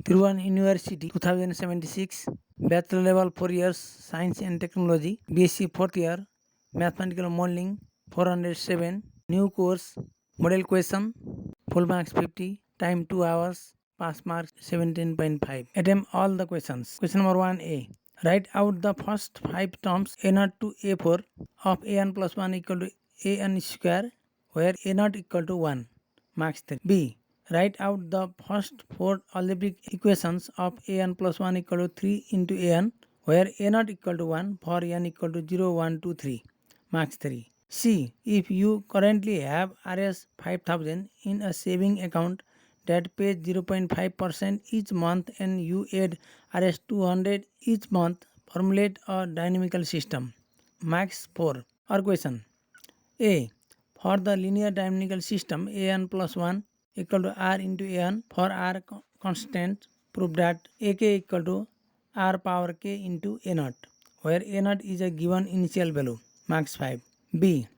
Tiruvan University 2076, Bachelor level 4 years Science and Technology, BSc 4th year Mathematical Modeling 407, new course Model question, full marks 50, time 2 hours, pass marks 17.5. Attempt all the questions. Question number 1A. Write out the first 5 terms a0 to a4 of an plus 1 equal to an square, where a0 equal to 1. Marks 3. B. Write out the first 4 algebraic equations of an plus 1 equal to 3 into an, where a0 equal to 1 for n equal to 0, 1, 2, 3. Marks 3. C. If you currently have Rs 5000 in a saving account that pays 0.5% each month and you add Rs 200 each month, formulate a dynamical system. Marks 4. Or question. A. For the linear dynamical system, an plus 1 equal to r into an for r constant, prove that ak equal to r power k into a0, where a0 is a given initial value. Marks 5. B.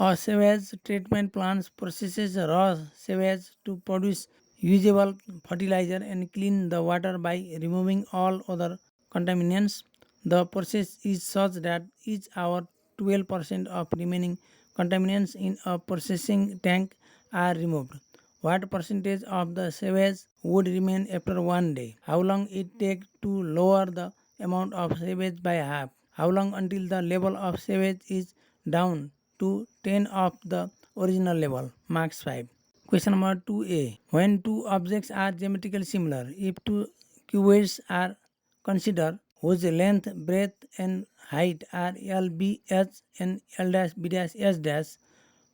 A sewage treatment plant processes raw sewage to produce usable fertilizer and clean the water by removing all other contaminants. The process is such that each hour 12% of remaining contaminants in a processing tank are removed. What percentage of the sewage would remain after 1 day? How long it takes to lower the amount of sewage by half? How long until the level of sewage is down to 10 of the original level? Marks 5. Question number 2A. When two objects are geometrically similar, if two cuboids are considered whose length, breadth and height are L, B, H and L dash, B dash, S dash,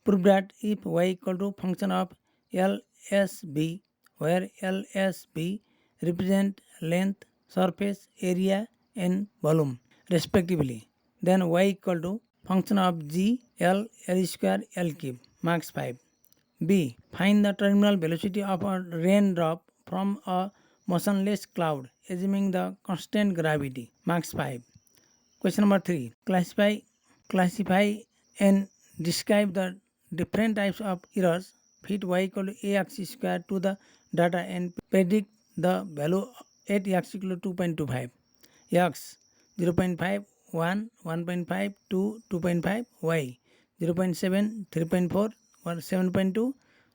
prove that if y equal to function of L, S, B, where L, S, B represent length, surface, area and volume respectively, then y equal to function of G, L, L square, L cube. Marks 5. B. Find the terminal velocity of a raindrop from a motionless cloud, assuming the constant gravity. Marks 5. Question number 3. Classify and describe the different types of errors. Fit y equal to ax square to the data and predict the value at x equal to 2.25. X 0.5, 1, 1.5, 2, 2.5, y 0.7, 3.4, 7.2,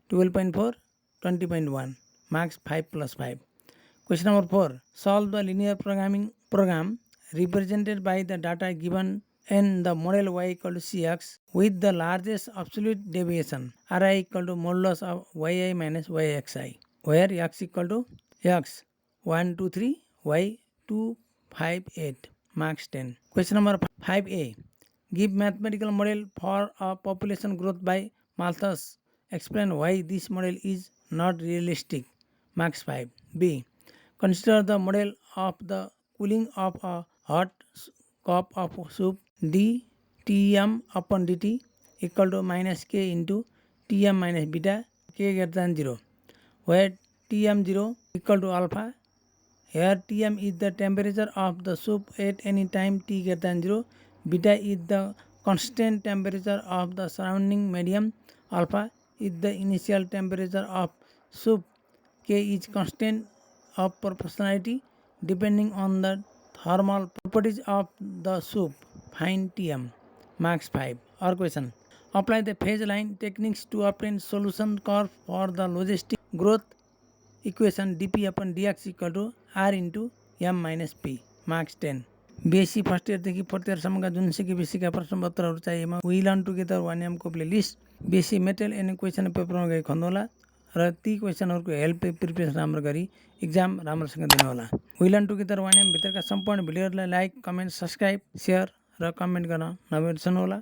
12.4, 20.1. Marks 5 plus 5. Question number 4. Solve the linear programming program represented by the data given and the model y equal to cx with the largest absolute deviation ri equal to modulus of yi minus yxi, where x equal to x 1, 2, 3, y 2, 5, 8. Marks 10. Question number 5a. Give mathematical model for a population growth by Malthus. Explain why this model is not realistic. Marks 5. B. Consider the model of the cooling of a hot cup of soup dTm upon dt equal to minus k into Tm minus beta k greater than 0, where Tm 0 equal to alpha. Here Tm is the temperature of the soup at any time t greater than 0. Beta is the constant temperature of the surrounding medium. Alpha is the initial temperature of soup. K is constant of proportionality depending on the thermal properties of the soup. Find Tm. Marks 5. Or question. Apply the phase line techniques to obtain solution curve for the logistic growth equation dp upon dx equal to r into m minus p. Marks 10. BSc first इयरदेखि fourth इयरसम्मका जुनसुकै विषयका प्रश्नपत्रहरू चाहिएमा we learn together 1Mको playlist बेसी material and question पेपरमा गई खन्नुहोला र ती क्वेसनहरूको हेल्प प्रिपेरेसन राम्रो गरी इक्जाम राम्रोसँग दिनुहोला। वी लर्न टुगेदर 1M भित्रका सम्पूर्ण भिडियोहरूलाई लाइक, कमेन्ट, सब्सक्राइब, सेयर र कमेन्ट गर्न नबिर्सनुहोला।